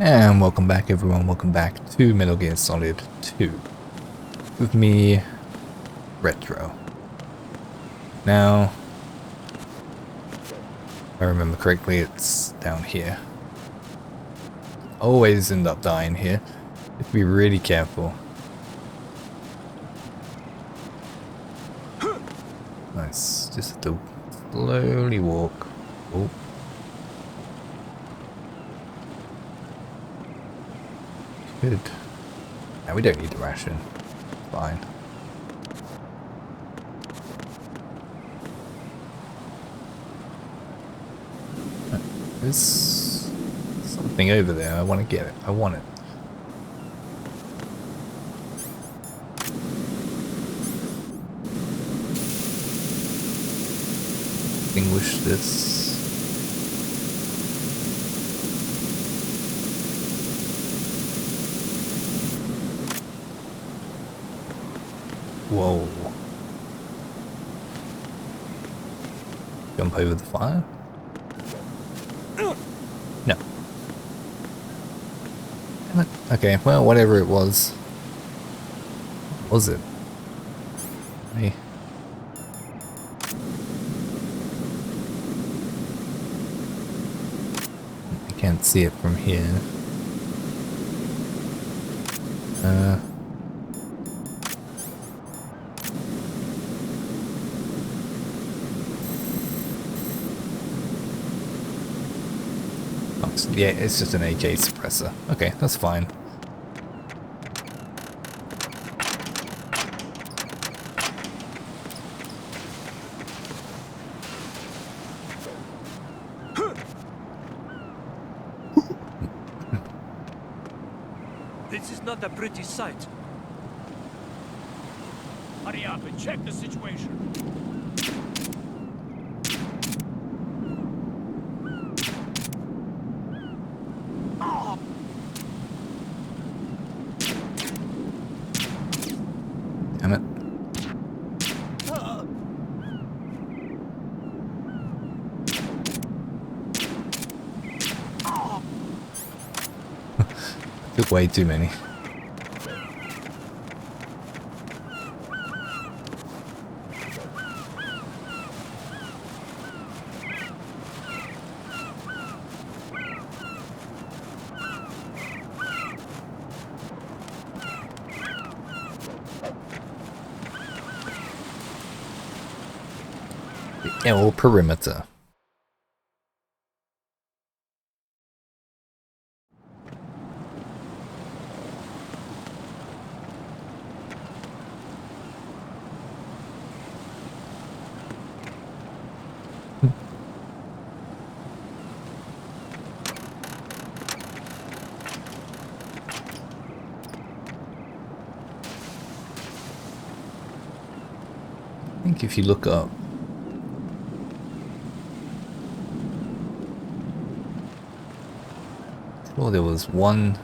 And welcome back everyone, welcome back to Metal Gear Solid 2 with me, Retro. Now, if I remember correctly, it's down here. Always end up dying here. You have to be really careful. Nice, just have to slowly walk. Oh. Good. Now we don't need the ration. Fine. There's something over there. I want to get it. I want it. Extinguish this. Whoa. Jump over the fire? No. Okay, well, whatever it was. What was it? Hey. I can't see it from here. Yeah, it's just an AK suppressor. Okay, that's fine. This is not a pretty sight. Hurry up and check the situation. Damn it. Took way too many. The L perimeter. I think if you look up, oh, there was one.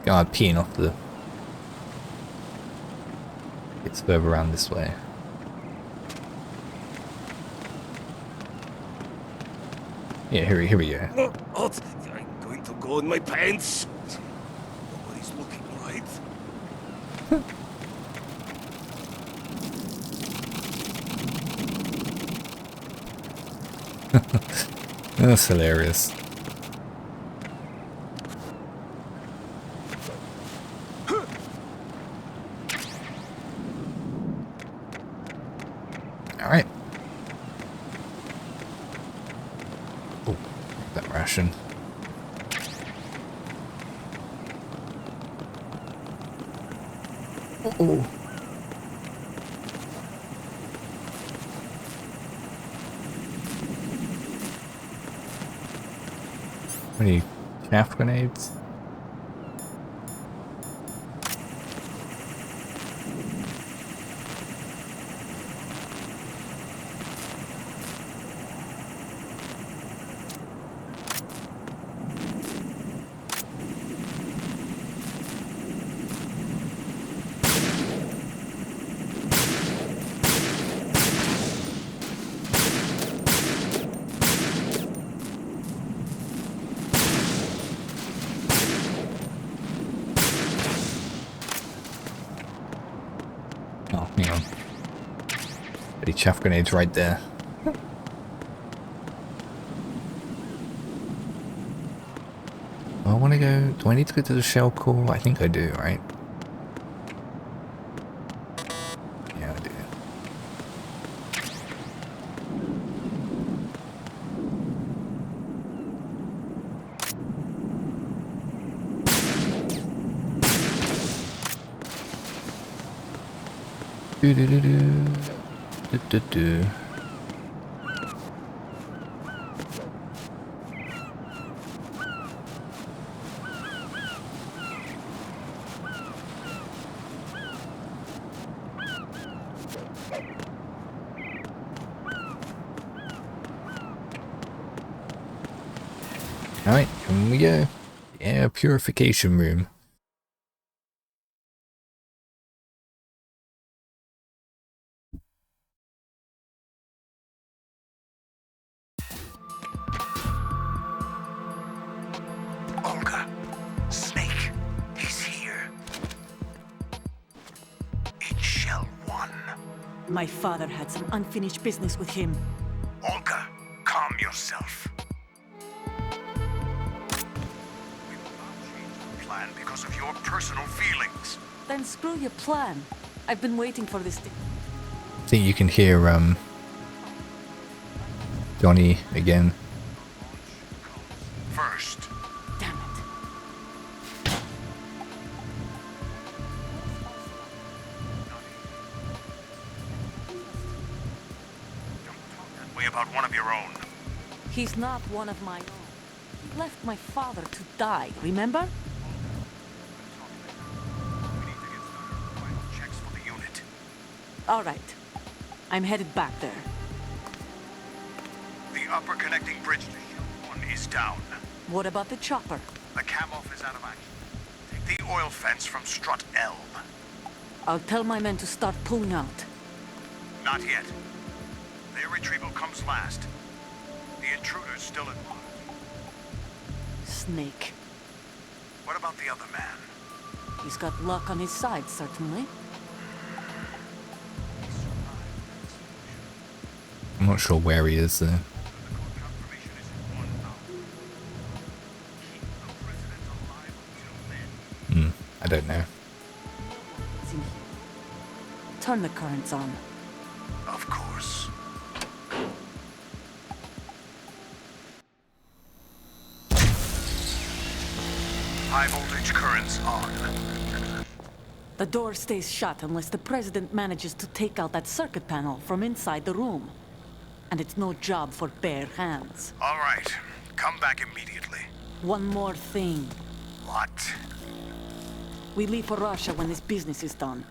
God, peeing off the. It's further around this way. Yeah, here we go. Oh, I'm going to go in my pants. Nobody's looking right. That's hilarious. Alright. Oh, that ration. Oh. Any chaff grenades? Hang on. Bloody chaff grenades right there. I want to go... Do I need to go to the shell core? I think I do, right? Yeah, I do. Do. Alright, here we go. Air purification room. Olga, Snake, he's here. It's Shell 1. My father had some unfinished business with him. Olga, calm yourself. We will not change the plan because of your personal feelings. Then screw your plan. I've been waiting for this. I think you can hear Johnny again. First, Damn it. don't talk that way about one of your own. He's not one of my own. He left my father to die, remember? We need to get started on final checks for the unit. All right. I'm headed back there. The upper connecting bridge to Shell 1 is down. What about the chopper? The cam-off is out of action. Take the oil fence from strut L. I'll tell my men to start pulling out. Not yet. Their retrieval comes last. The intruder's still at large. Snake. What about the other man? He's got luck on his side, certainly. I'm not sure where he is though. The code confirmation is in 1 hour. Keep the president alive until then. I don't know. It's in here. Turn the currents on. Of course. High voltage currents on. The door stays shut unless the president manages to take out that circuit panel from inside the room. And it's no job for bare hands. All right. Come back immediately. One more thing. What? We leave for Russia when this business is done.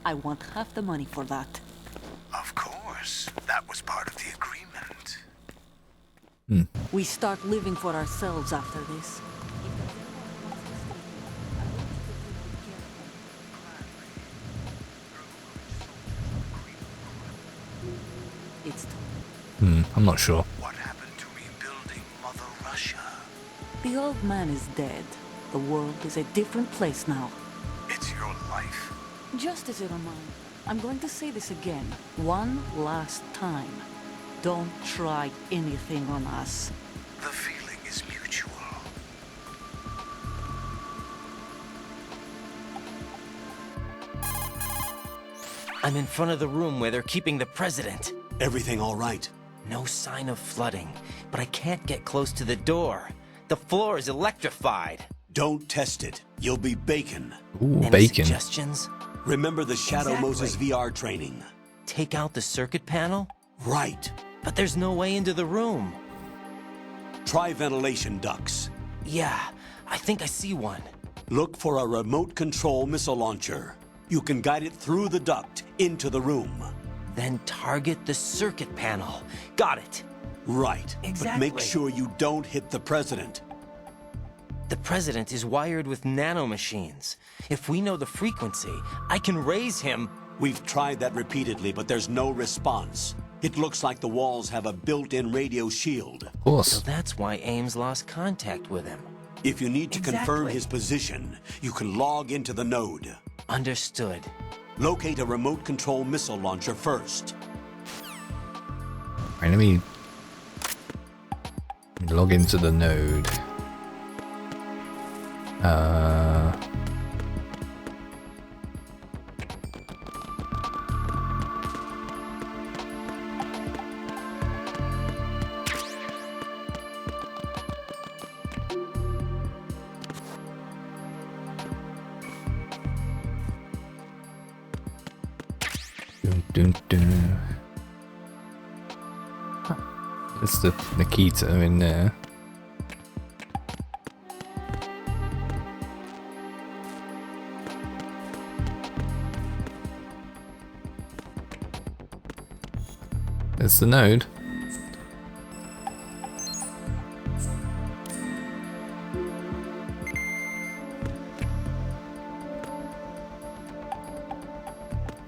I want half the money for that. Of course. That was part of the agreement. We start living for ourselves after this. It's I'm not sure. What happened to rebuilding Mother Russia? the old man is dead. The world is a different place now. It's your life. Just as a reminder, I'm going to say this again, one last time. Don't try anything on us. The feeling is mutual. I'm in front of the room where they're keeping the president. Everything all right? No sign of flooding, but I can't get close to the door. The floor is electrified. Don't test it. You'll be bacon. Ooh, Any bacon. suggestions? Remember the Shadow Exactly. Moses VR training? Take out the circuit panel? Right. But there's no way into the room. Try ventilation ducts. Yeah, I think I see one. Look for a remote control missile launcher. You can guide it through the duct into the room. Then target the circuit panel. Got it. Right. But make Exactly. sure you don't hit the president. The president is wired with nanomachines. If we know the frequency, I can raise him. We've tried that repeatedly, but there's no response. It looks like the walls have a built-in radio shield. Of So course. that's why Ames lost contact with him. If you need to confirm Exactly. his position, you can log into the node. Understood. Locate a remote control missile launcher first. Alright, let me log into the node. Dun, dun. Huh. It's the Nikita in there. There's the node.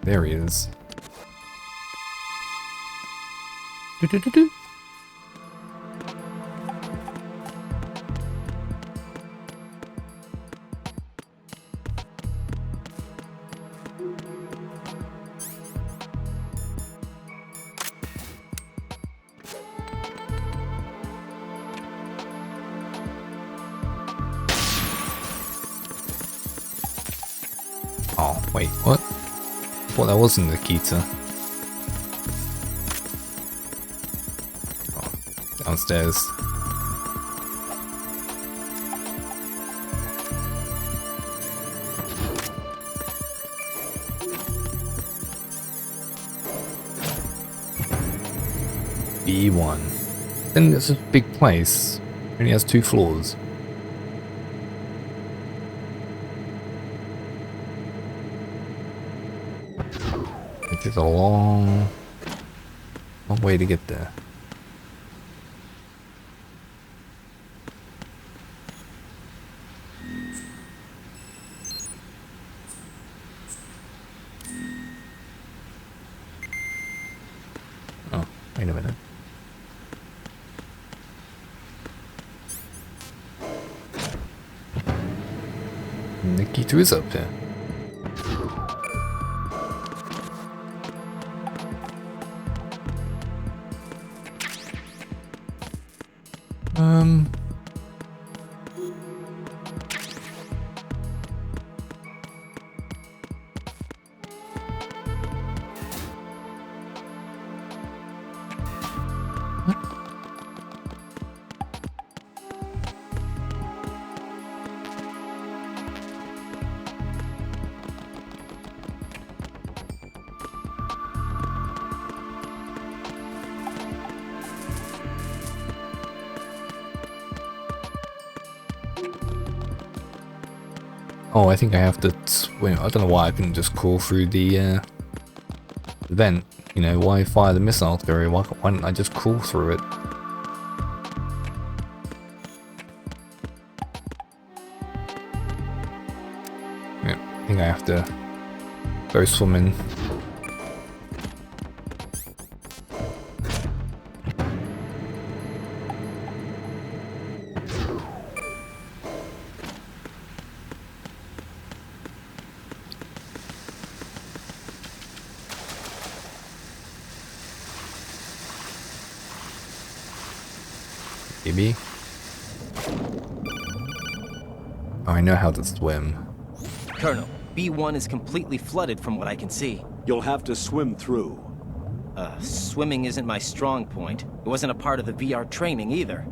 There he is. Do, do, do, do. Oh, wait, what? I thought that wasn't Nikita. Oh, downstairs. B1. Then it's a big place. It only has 2 floors. It is a long way to get there. Oh, wait a minute. Nikita is up here. Oh, I think I have to swim. I don't know why I couldn't just crawl through the vent. You know, why fire the missile theory? Why didn't I just crawl through it? Yeah, I think I have to go swimming. Maybe. Oh, I know how to swim. Colonel, B1 is completely flooded from what I can see. You'll have to swim through. Swimming isn't my strong point. It wasn't a part of the VR training either.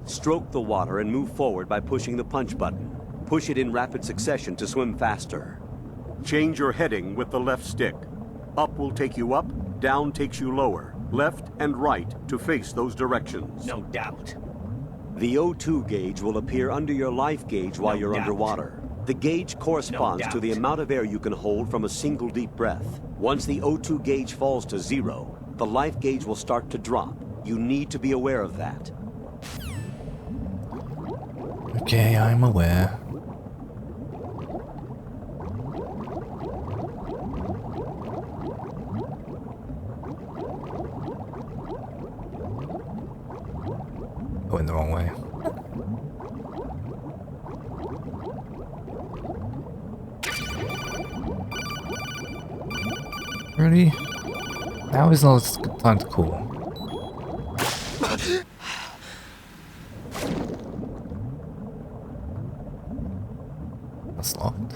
Stroke the water and move forward by pushing the punch button. Push it in rapid succession to swim faster. Change your heading with the left stick. Up will take you up, down takes you lower. Left and right to face those directions. No doubt. The O2 gauge will appear under your life gauge while No you're doubt. underwater. The gauge corresponds No to the doubt. amount of air you can hold from a single deep breath. Once the O2 gauge falls to 0, the life gauge will start to drop. You need to be aware of that. Okay, I'm aware. I went the wrong way. Really? Now is not a good time to call. That's locked.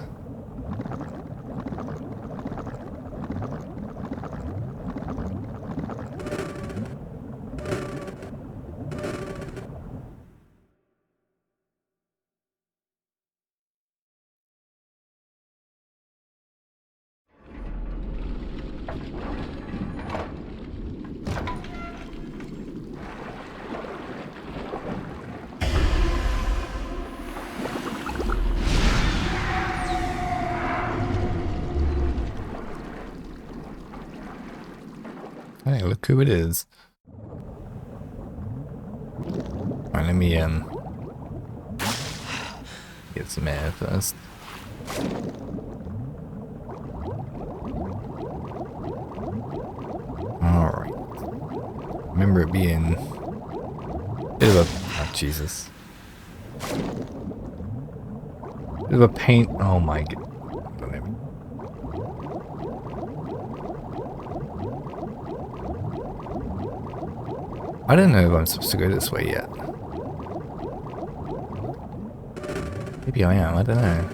Hey, look who it is. Alright, let me get some air first. Alright. Remember it being a bit of a oh Jesus. Bit of a pain. Oh my god. I don't know if I'm supposed to go this way yet. Maybe I am, I don't know.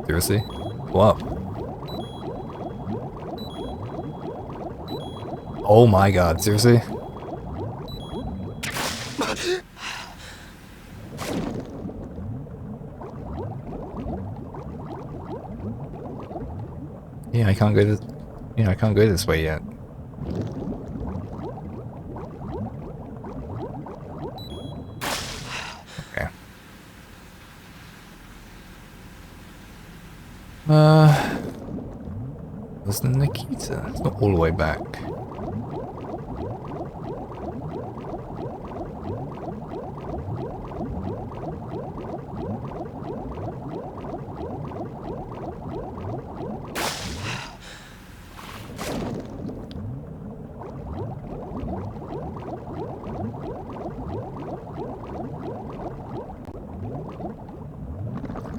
Seriously? What? Oh my god, seriously? Yeah, I can't go this. Yeah, I can't go this way yet. Okay. Where's the Nikita? It's not all the way back.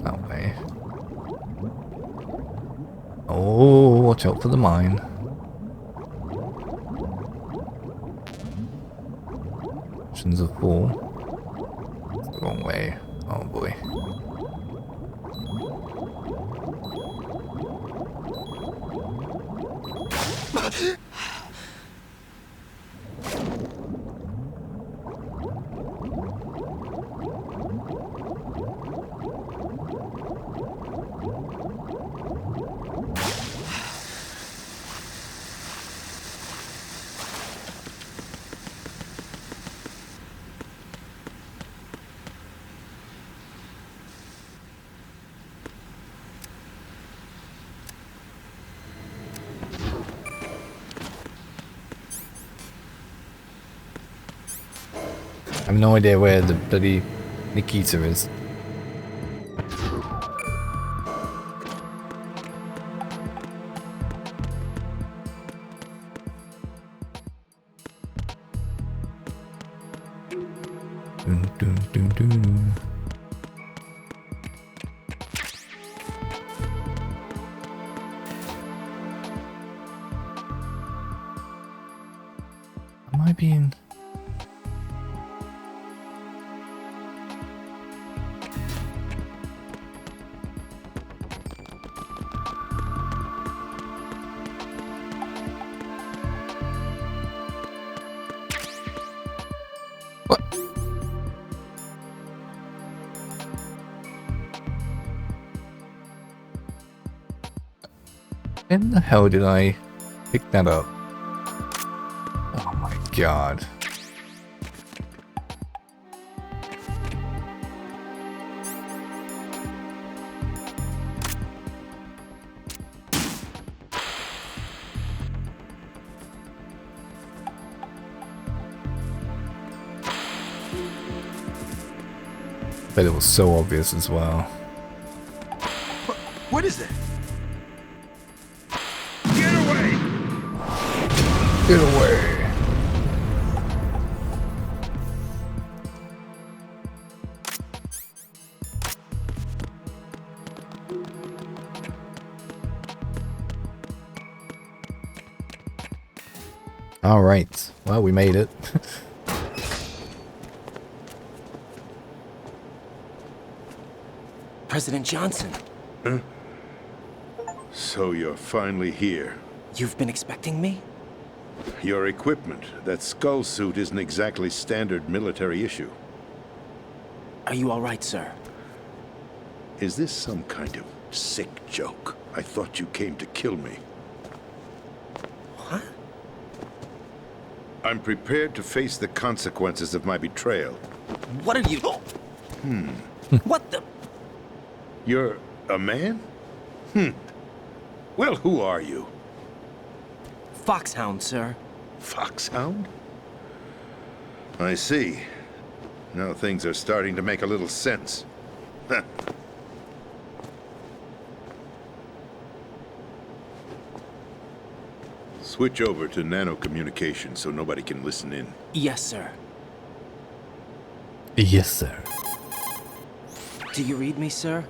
That way. Oh, watch out for the mine. Options of 4. It's the wrong way. Oh boy. I have no idea where the bloody Nikita is. Dun, dun, dun, dun. Am I being... What? When the hell did I pick that up? Oh my god. But it was so obvious as well. What is that? Get away! Get away! Alright, well, we made it. President Johnson, So you're finally here. you've been expecting me? Your equipment, that skull suit, isn't exactly standard military issue. Are you all right, sir? Is this some kind of sick joke? I thought you came to kill me. What? I'm prepared to face the consequences of my betrayal. What are you... What the... You're a man? Well, who are you? Foxhound, sir. Foxhound? I see. Now things are starting to make a little sense. Huh. Switch over to nano-communication so nobody can listen in. Yes, sir. Yes, sir. Do you read me, sir?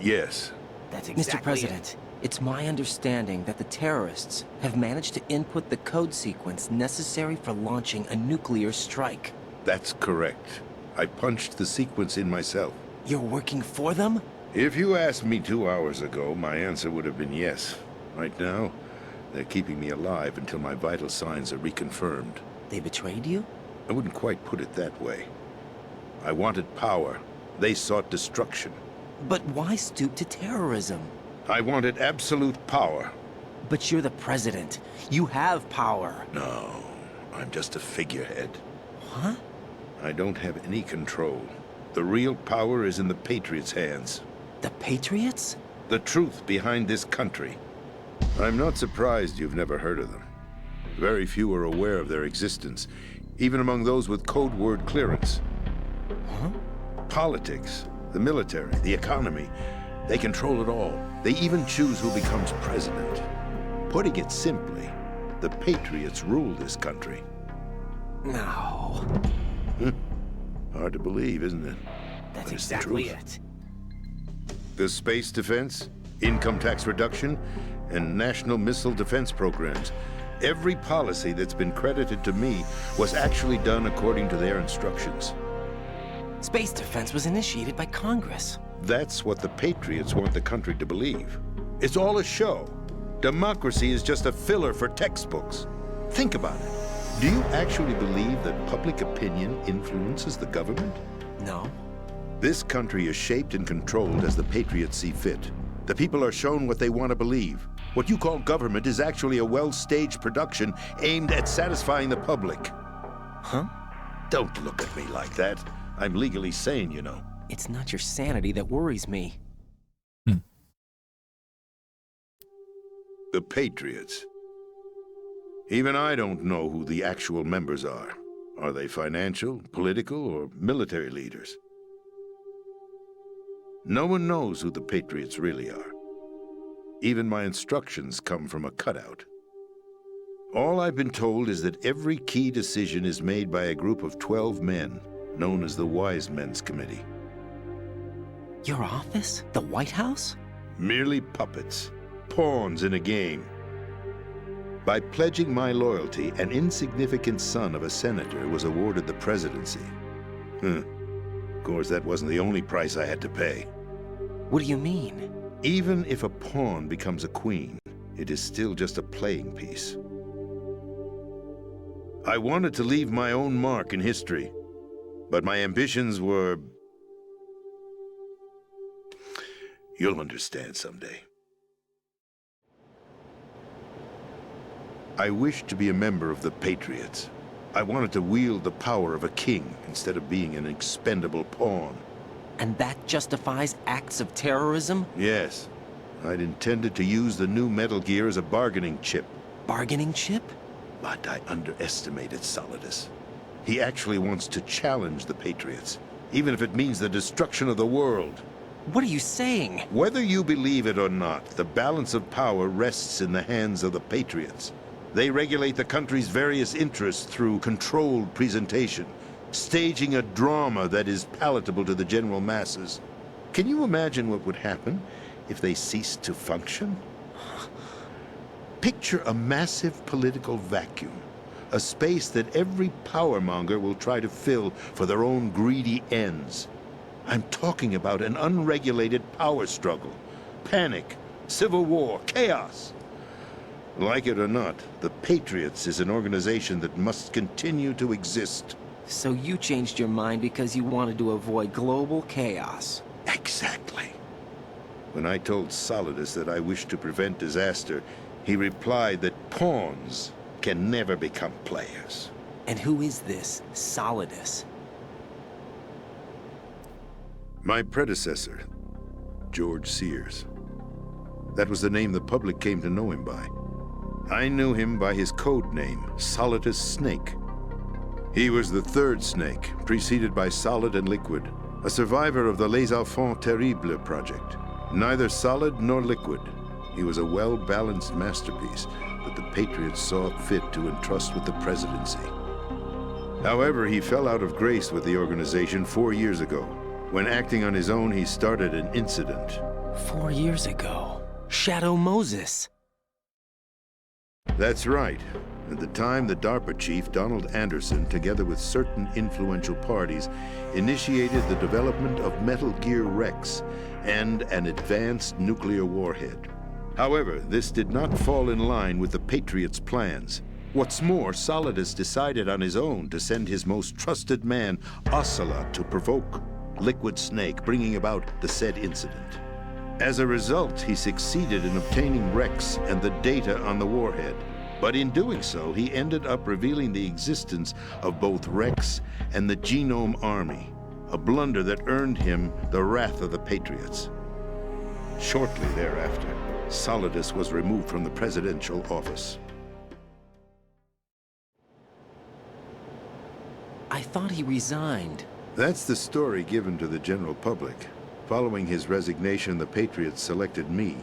Yes. That's exactly Mr. President, it's my understanding that the terrorists have managed to input the code sequence necessary for launching a nuclear strike. That's correct. I punched the sequence in myself. You're working for them? If you asked me 2 hours ago, my answer would have been yes. Right now, they're keeping me alive until my vital signs are reconfirmed. They betrayed you? I wouldn't quite put it that way. I wanted power. They sought destruction. But why stoop to terrorism? I wanted absolute power. But you're the president. You have power. No, I'm just a figurehead. Huh? I don't have any control. The real power is in the Patriots' hands. The Patriots? The truth behind this country. I'm not surprised you've never heard of them. Very few are aware of their existence, even among those with code word clearance. Huh? Politics, the military, the economy, they control it all. They even choose who becomes president. Putting it simply, the Patriots rule this country. No. Hard to believe, isn't it? That's But it's the exactly truth. it. The space defense, income tax reduction, and national missile defense programs. Every policy that's been credited to me was actually done according to their instructions. Space defense was initiated by Congress. That's what the Patriots want the country to believe. It's all a show. Democracy is just a filler for textbooks. Think about it. Do you actually believe that public opinion influences the government? No. This country is shaped and controlled as the Patriots see fit. The people are shown what they want to believe. What you call government is actually a well-staged production aimed at satisfying the public. Huh? Don't look at me like that. I'm legally sane, you know. It's not your sanity that worries me. The Patriots. Even I don't know who the actual members are. Are they financial, political, or military leaders? No one knows who the Patriots really are. Even my instructions come from a cutout. All I've been told is that every key decision is made by a group of 12 men, known as the Wise Men's Committee. Your office? The White House? Merely puppets, pawns in a game. By pledging my loyalty, an insignificant son of a senator was awarded the presidency. Of course, that wasn't the only price I had to pay. What do you mean? Even if a pawn becomes a queen, it is still just a playing piece. I wanted to leave my own mark in history, but my ambitions were... You'll understand someday. I wished to be a member of the Patriots. I wanted to wield the power of a king instead of being an expendable pawn. And that justifies acts of terrorism? Yes, I'd intended to use the new Metal Gear as a bargaining chip. Bargaining chip? But I underestimated Solidus. He actually wants to challenge the Patriots, even if it means the destruction of the world. What are you saying? Whether you believe it or not, the balance of power rests in the hands of the Patriots. They regulate the country's various interests through controlled presentation, staging a drama that is palatable to the general masses. Can you imagine what would happen if they ceased to function? Picture a massive political vacuum, a space that every powermonger will try to fill for their own greedy ends. I'm talking about an unregulated power struggle, panic, civil war, chaos. Like it or not, the Patriots is an organization that must continue to exist. So you changed your mind because you wanted to avoid global chaos. Exactly. When I told Solidus that I wished to prevent disaster, he replied that pawns can never become players. And who is this Solidus? My predecessor, George Sears. That was the name the public came to know him by. I knew him by his code name, Solidus Snake. He was the third snake, preceded by Solid and Liquid, a survivor of the Les Enfants Terribles project. Neither solid nor liquid, he was a well-balanced masterpiece that the Patriots saw fit to entrust with the presidency. However, he fell out of grace with the organization 4 years ago. When acting on his own, he started an incident. 4 years ago. Shadow Moses. That's right. At the time, the DARPA chief, Donald Anderson, together with certain influential parties, initiated the development of Metal Gear Rex and an advanced nuclear warhead. However, this did not fall in line with the Patriots' plans. What's more, Solidus decided on his own to send his most trusted man, Ocelot, to provoke Liquid Snake, bringing about the said incident. As a result, he succeeded in obtaining Rex and the data on the warhead. But in doing so, he ended up revealing the existence of both Rex and the Genome Army, a blunder that earned him the wrath of the Patriots. Shortly thereafter, Solidus was removed from the presidential office. I thought he resigned. That's the story given to the general public. Following his resignation, the Patriots selected me,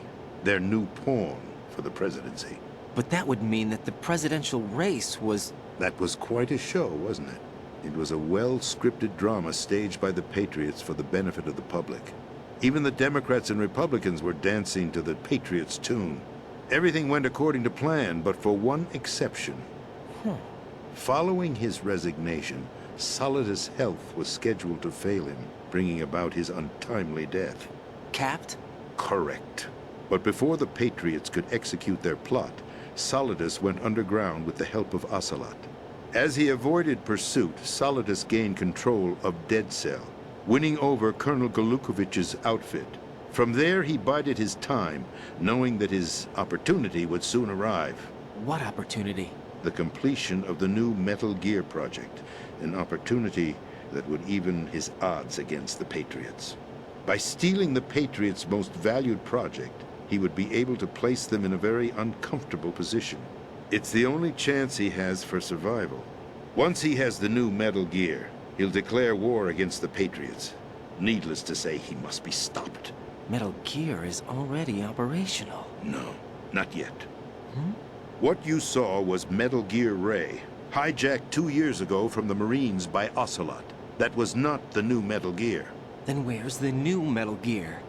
their new pawn, for the presidency. But that would mean that the presidential race was... That was quite a show, wasn't it? It was a well-scripted drama staged by the Patriots for the benefit of the public. Even the Democrats and Republicans were dancing to the Patriots' tune. Everything went according to plan, but for one exception. Following his resignation, Solidus' health was scheduled to fail him, bringing about his untimely death. Capped? Correct. But before the Patriots could execute their plot, Solidus went underground with the help of Ocelot. As he avoided pursuit, Solidus gained control of Dead Cell, winning over Colonel Golukovich's outfit. From there, he bided his time, knowing that his opportunity would soon arrive. What opportunity? The completion of the new Metal Gear project, an opportunity that would even his odds against the Patriots. By stealing the Patriots' most valued project, he would be able to place them in a very uncomfortable position. It's the only chance he has for survival. Once he has the new Metal Gear, he'll declare war against the Patriots. Needless to say, he must be stopped. Metal Gear is already operational. No, not yet. What you saw was Metal Gear Ray, hijacked 2 years ago from the Marines by Ocelot. That was not the new Metal Gear. Then where's the new Metal Gear?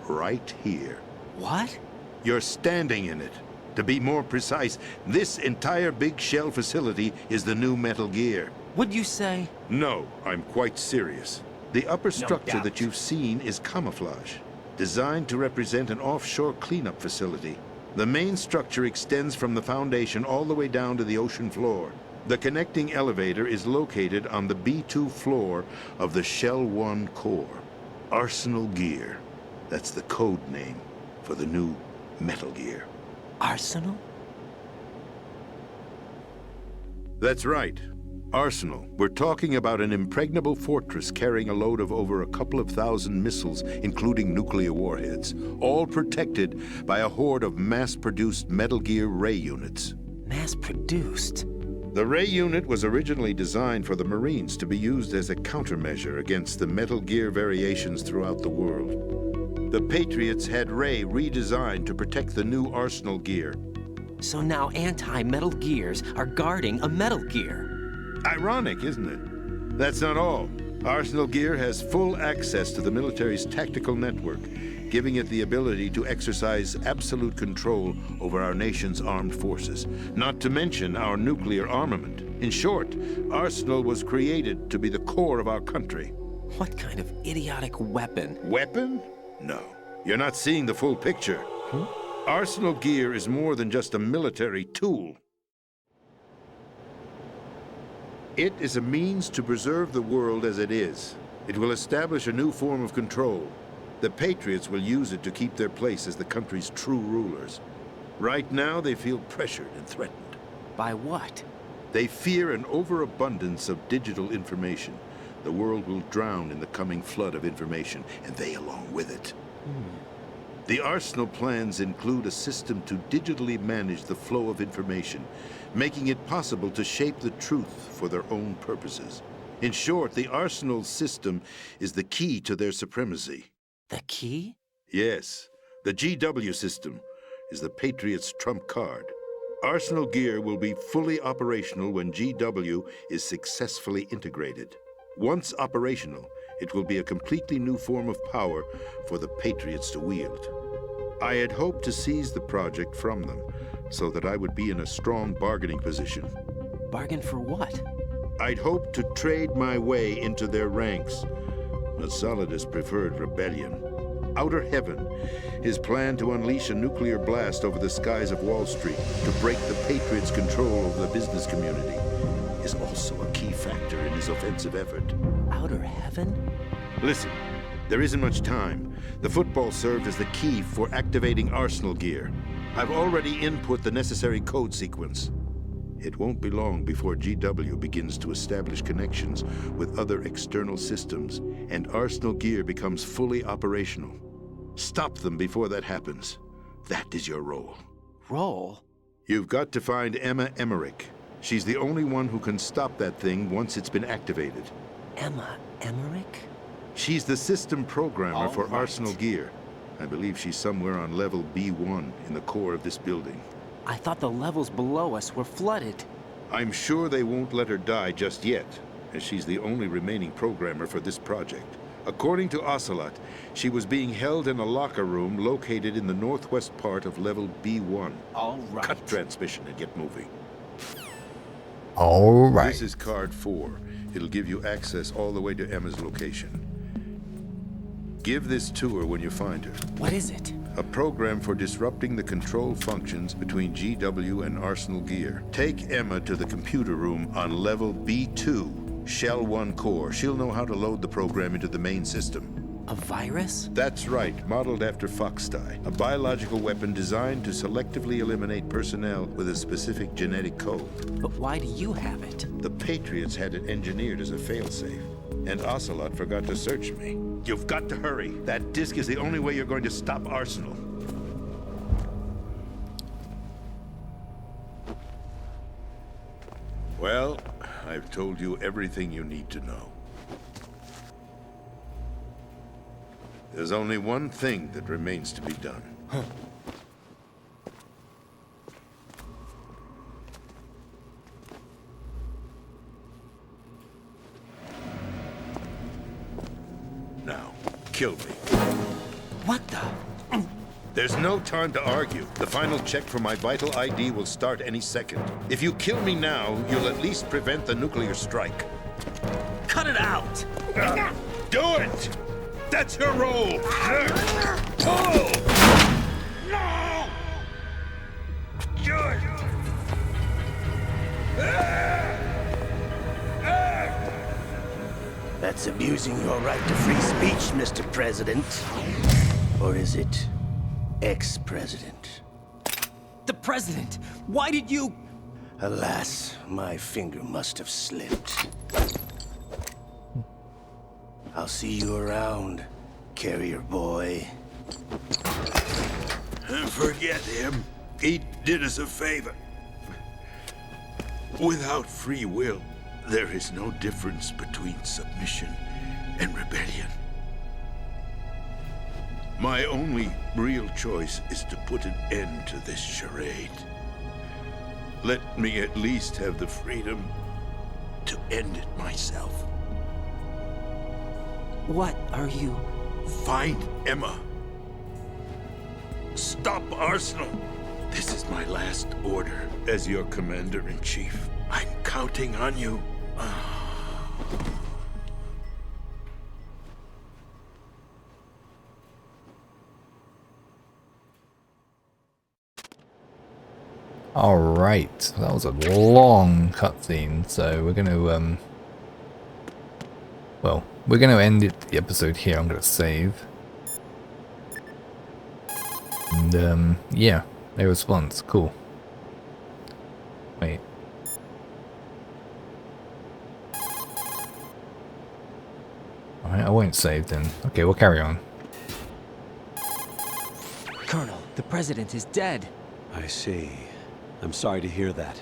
Right here. What? You're standing in it. To be more precise, this entire big shell facility is the new Metal Gear. What'd you say? No, I'm quite serious. The upper structure that you've seen is camouflage, designed to represent an offshore cleanup facility. The main structure extends from the foundation all the way down to the ocean floor. The connecting elevator is located on the B2 floor of the Shell 1 core. Arsenal Gear. That's the code name for the new Metal Gear. Arsenal? That's right. Arsenal. We're talking about an impregnable fortress carrying a load of over a couple of thousand missiles, including nuclear warheads, all protected by a horde of mass-produced Metal Gear Ray units. Mass-produced? The Ray unit was originally designed for the Marines to be used as a countermeasure against the Metal Gear variations throughout the world. The Patriots had Ray redesigned to protect the new Arsenal Gear. So now anti-Metal Gears are guarding a Metal Gear. Ironic, isn't it? That's not all. Arsenal Gear has full access to the military's tactical network, giving it the ability to exercise absolute control over our nation's armed forces, not to mention our nuclear armament. In short, Arsenal was created to be the core of our country. What kind of idiotic weapon? Weapon? No. You're not seeing the full picture. Arsenal gear is more than just a military tool. It is a means to preserve the world as it is. It will establish a new form of control. The Patriots will use it to keep their place as the country's true rulers. Right now, they feel pressured and threatened. By what? They fear an overabundance of digital information. The world will drown in the coming flood of information, and they along with it. The Arsenal plans include a system to digitally manage the flow of information, making it possible to shape the truth for their own purposes. In short, the Arsenal system is the key to their supremacy. The key? Yes, the GW system is the Patriots' trump card. Arsenal gear will be fully operational when GW is successfully integrated. Once operational, it will be a completely new form of power for the Patriots to wield. I had hoped to seize the project from them, so that I would be in a strong bargaining position. Bargain for what? I'd hoped to trade my way into their ranks, but Solidus preferred rebellion. Outer Heaven, his plan to unleash a nuclear blast over the skies of Wall Street to break the Patriots' control over the business community, is also a key factor in his offensive effort. Outer Heaven? Listen, there isn't much time. The football served as the key for activating Arsenal gear. I've already input the necessary code sequence. It won't be long before GW begins to establish connections with other external systems, and Arsenal gear becomes fully operational. Stop them before that happens. That is your role. Role? You've got to find Emma Emmerich. She's the only one who can stop that thing once it's been activated. Emma Emmerich? She's the system programmer All for right. Arsenal gear. I believe she's somewhere on level B1 in the core of this building. I thought the levels below us were flooded. I'm sure they won't let her die just yet, as she's the only remaining programmer for this project. According to Ocelot, she was being held in a locker room located in the northwest part of level B1. All right. Cut transmission and get moving. All right. This is card 4. It'll give you access all the way to Emma's location. Give this to her when you find her. What is it? A program for disrupting the control functions between GW and Arsenal gear. Take Emma to the computer room on level B2, Shell 1 core. She'll know how to load the program into the main system. A virus? That's right, modeled after Foxdie, a biological weapon designed to selectively eliminate personnel with a specific genetic code. But why do you have it? The Patriots had it engineered as a failsafe, and Ocelot forgot to search me. You've got to hurry. That disk is the only way you're going to stop Arsenal. Well, I've told you everything you need to know. There's only one thing that remains to be done. Now, kill me. What the? There's no time to argue. The final check for my vital ID will start any second. If you kill me now, you'll at least prevent the nuclear strike. Cut it out! Do it! That's your role! Pull! No! Do it! That's abusing your right to free speech, Mr. President. Or is it ex-president? The president! Why did you... Alas, my finger must have slipped. I'll see you around, carrier boy. Forget him. He did us a favor. Without free will, there is no difference between submission and rebellion. My only real choice is to put an end to this charade. Let me at least have the freedom to end it myself. What are you... Find Emma Stop Arsenal. This is my last order. As your commander-in-chief. I'm counting on you. Alright, that was a long cutscene, so we're gonna, well, we're gonna end the episode here. I'm gonna save. And, yeah, no response. Cool. Wait. Alright, I won't save then. Okay, we'll carry on. Colonel, the president is dead. I see. I'm sorry to hear that.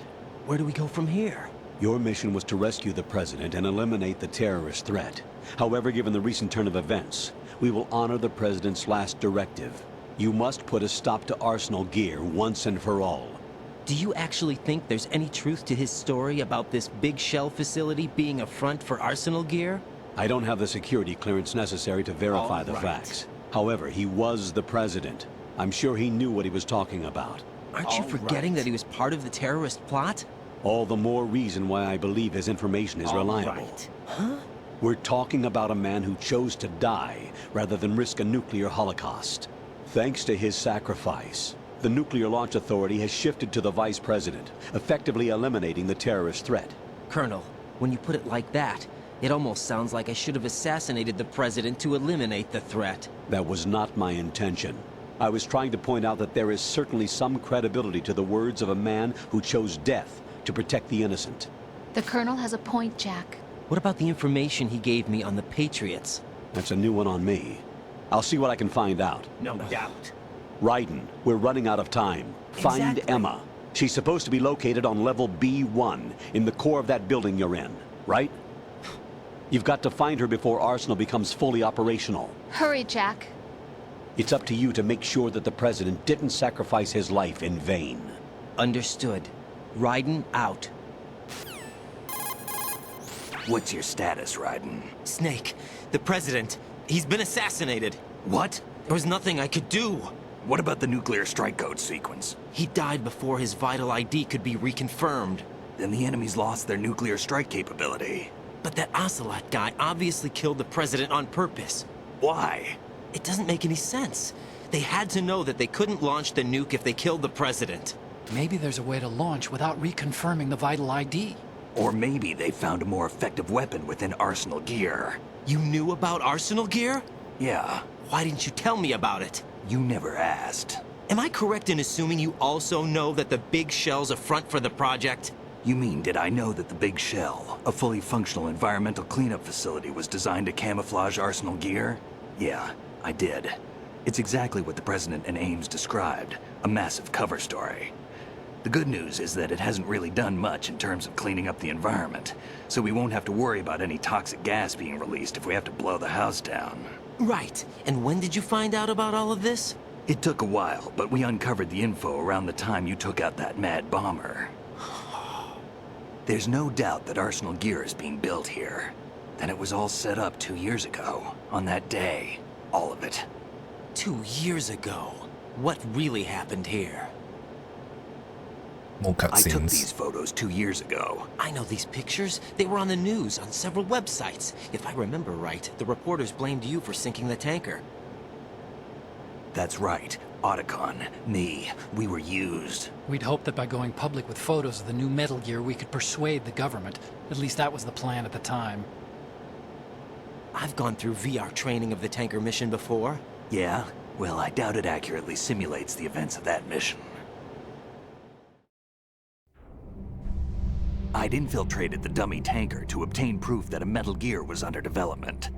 Where do we go from here? Your mission was to rescue the president and eliminate the terrorist threat. However, given the recent turn of events, we will honor the president's last directive. You must put a stop to Arsenal Gear once and for all. Do you actually think there's any truth to his story about this big shell facility being a front for Arsenal Gear? I don't have the security clearance necessary to verify the facts. However, he was the president. I'm sure he knew what he was talking about. Aren't you forgetting that he was part of the terrorist plot? All the more reason why I believe his information is reliable. Huh? We're talking about a man who chose to die rather than risk a nuclear holocaust. Thanks to his sacrifice, the Nuclear Launch Authority has shifted to the vice president, effectively eliminating the terrorist threat. Colonel, when you put it like that, it almost sounds like I should have assassinated the president to eliminate the threat. That was not my intention. I was trying to point out that there is certainly some credibility to the words of a man who chose death to protect the innocent. The Colonel has a point, Jack. What about the information he gave me on the Patriots? That's a new one on me. I'll see what I can find out. No doubt. Raiden, we're running out of time. Find Exactly. Emma. She's supposed to be located on level B1, in the core of that building you're in, right? You've got to find her before Arsenal becomes fully operational. Hurry, Jack. It's up to you to make sure that the president didn't sacrifice his life in vain. Understood. Raiden out. What's your status, Raiden? Snake, the president, he's been assassinated. What? There was nothing I could do. What about the nuclear strike code sequence? He died before his vital ID could be reconfirmed. Then the enemy's lost their nuclear strike capability. But that Ocelot guy obviously killed the president on purpose. Why? It doesn't make any sense. They had to know that they couldn't launch the nuke if they killed the president. Maybe there's a way to launch without reconfirming the vital ID. Or maybe they found a more effective weapon within Arsenal Gear. You knew about Arsenal Gear? Yeah, Why didn't you tell me about it? you never asked. Am I correct in assuming you also know that the big shell's a front for the project? You mean, did I know that the Big Shell, a fully functional environmental cleanup facility, was designed to camouflage Arsenal Gear? Yeah, I did. It's exactly what the President and Ames described, a massive cover story. The good news is that it hasn't really done much in terms of cleaning up the environment, so we won't have to worry about any toxic gas being released if we have to blow the house down. Right. And when did you find out about all of this? It took a while, but we uncovered the info around the time you took out that mad bomber. There's no doubt that Arsenal Gear is being built here. And it was all set up 2 years ago, on that day. All of it. 2 years ago. What really happened here? More I took cutscenes. these photos 2 years ago. I know these pictures. They were on the news, on several websites. If I remember right, the reporters blamed you for sinking the tanker. That's right. Otacon, me, we were used. We'd hoped that by going public with photos of the new Metal Gear, we could persuade the government. At least that was the plan at the time. I've gone through VR training of the tanker mission before. Yeah? Well, I doubt it accurately simulates the events of that mission. I'd infiltrated the dummy tanker to obtain proof that a Metal Gear was under development.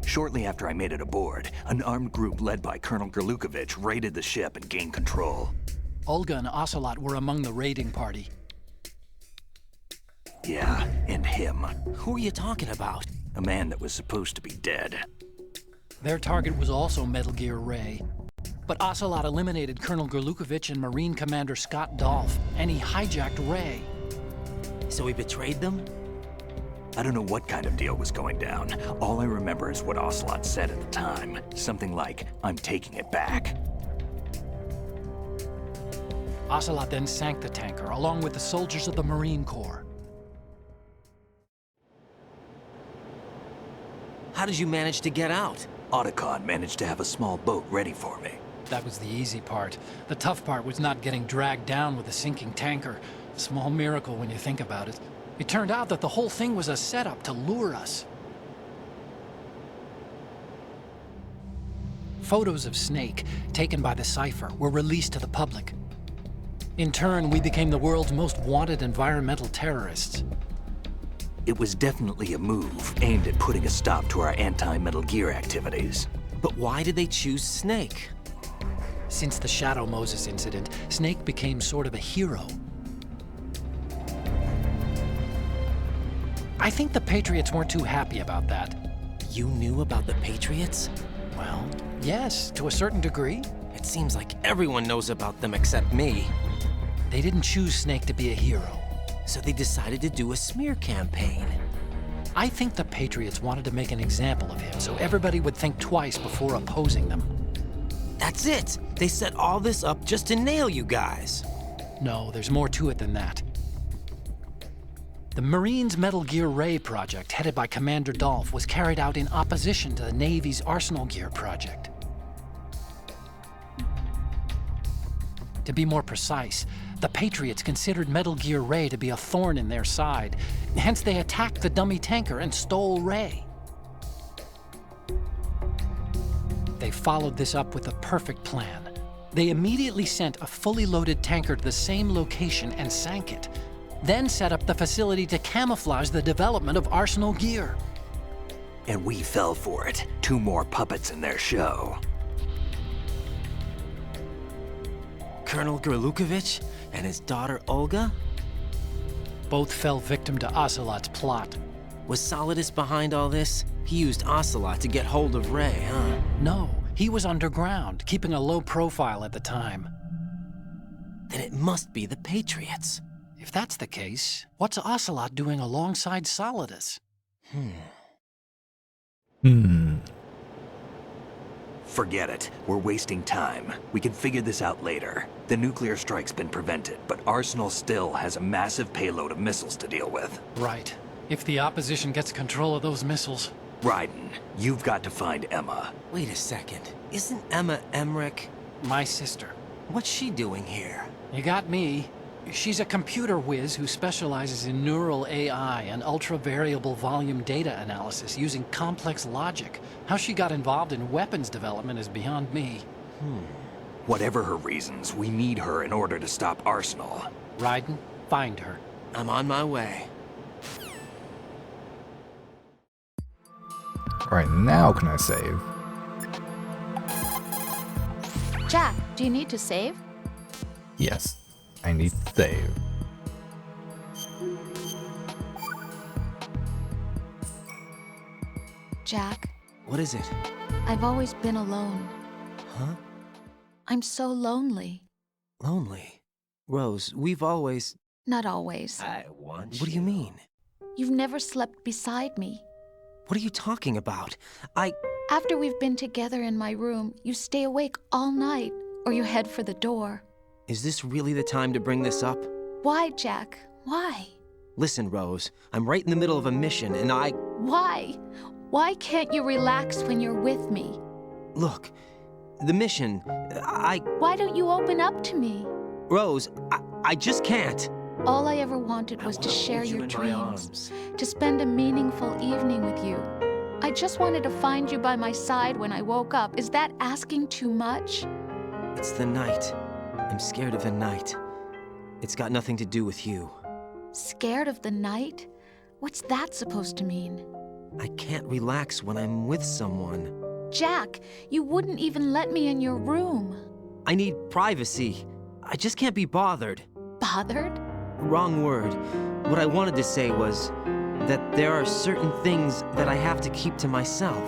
Shortly after I made it aboard, an armed group led by Colonel Gerlukovich raided the ship and gained control. Olga and Ocelot were among the raiding party. Yeah, and him. Who are you talking about? A man that was supposed to be dead. Their target was also Metal Gear Ray. But Ocelot eliminated Colonel Gerlukovich and Marine Commander Scott Dolph, and he hijacked Ray. So he betrayed them? I don't know what kind of deal was going down. All I remember is what Ocelot said at the time. Something like, "I'm taking it back." Ocelot then sank the tanker, along with the soldiers of the Marine Corps. How did you manage to get out? Otacon managed to have a small boat ready for me. That was the easy part. The tough part was not getting dragged down with a sinking tanker. A small miracle when you think about it. It turned out that the whole thing was a setup to lure us. Photos of Snake, taken by the Cypher, were released to the public. In turn, we became the world's most wanted environmental terrorists. It was definitely a move aimed at putting a stop to our anti-Metal Gear activities. But why did they choose Snake? Since the Shadow Moses incident, Snake became sort of a hero. I think the Patriots weren't too happy about that. You knew about the Patriots? Well, yes, to a certain degree. It seems like everyone knows about them except me. They didn't choose Snake to be a hero. So they decided to do a smear campaign. I think the Patriots wanted to make an example of him so everybody would think twice before opposing them. That's it! They set all this up just to nail you guys. No, there's more to it than that. The Marines' Metal Gear Ray project, headed by Commander Dolph, was carried out in opposition to the Navy's Arsenal Gear project. To be more precise, the Patriots considered Metal Gear Ray to be a thorn in their side. Hence, they attacked the dummy tanker and stole Ray. They followed this up with a perfect plan. They immediately sent a fully loaded tanker to the same location and sank it, then set up the facility to camouflage the development of Arsenal Gear. And we fell for it. 2 more puppets in their show. Colonel Gerlukovich and his daughter Olga? Both fell victim to Ocelot's plot. Was Solidus behind all this? He used Ocelot to get hold of Ray, huh? No, he was underground, keeping a low profile at the time. Then it must be the Patriots. If that's the case, what's Ocelot doing alongside Solidus? Forget it. We're wasting time. We can figure this out later. The nuclear strike's been prevented, but Arsenal still has a massive payload of missiles to deal with. Right. If the opposition gets control of those missiles... Raiden, you've got to find Emma. Wait a second. Isn't Emma Emmerich? My sister. What's she doing here? You got me. She's a computer whiz who specializes in neural AI and ultra-variable volume data analysis using complex logic. How she got involved in weapons development is beyond me. Whatever her reasons, we need her in order to stop Arsenal. Raiden, find her. I'm on my way. Alright, now can I save? Jack, do you need to save? Yes, I need to save. Jack, What is it? I've always been alone. Huh? I'm so lonely. Lonely? Rose, we've always... Not always. What do you mean? You've never slept beside me. What are you talking about? After we've been together in my room, you stay awake all night, or you head for the door. Is this really the time to bring this up? Why, Jack? Why? Listen, Rose, I'm right in the middle of a mission and Why? Why can't you relax when you're with me? Look, the mission, Why don't you open up to me? Rose, I just can't. All I ever wanted was to share your dreams, to spend a meaningful evening with you. I just wanted to find you by my side when I woke up. Is that asking too much? It's the night. I'm scared of the night. It's got nothing to do with you. Scared of the night? What's that supposed to mean? I can't relax when I'm with someone. Jack, you wouldn't even let me in your room. I need privacy. I just can't be bothered. Bothered? Wrong word. What I wanted to say was that there are certain things that I have to keep to myself.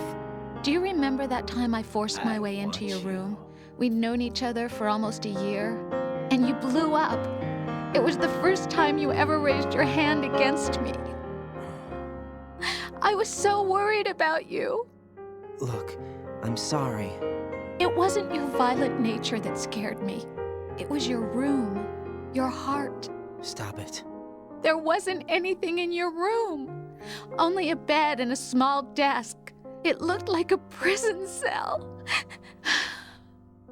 Do you remember that time I forced my way into your room? We'd known each other for almost a year, and you blew up. It was the first time you ever raised your hand against me. I was so worried about you. Look, I'm sorry. It wasn't your violent nature that scared me. It was your room. Your heart. Stop it. There wasn't anything in your room. Only a bed and a small desk. It looked like a prison cell.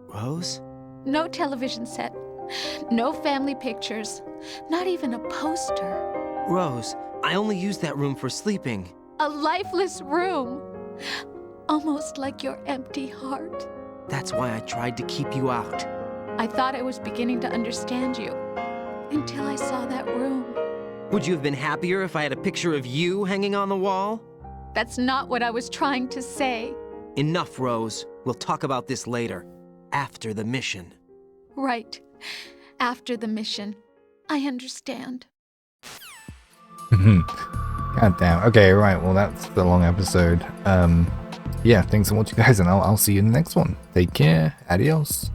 Rose? No television set. No family pictures. Not even a poster. Rose, I only use that room for sleeping. A lifeless room. Almost like your empty heart. That's why I tried to keep you out. I thought I was beginning to understand you. Until I saw that room. Would you have been happier if I had a picture of you hanging on the wall? That's not what I was trying to say. Enough, Rose. We'll talk about this later. After the mission. Right. After the mission. I understand. God damn. Okay, right. Well, that's the long episode. Yeah, thanks for watching, guys, and I'll see you in the next one. Take care. Adios.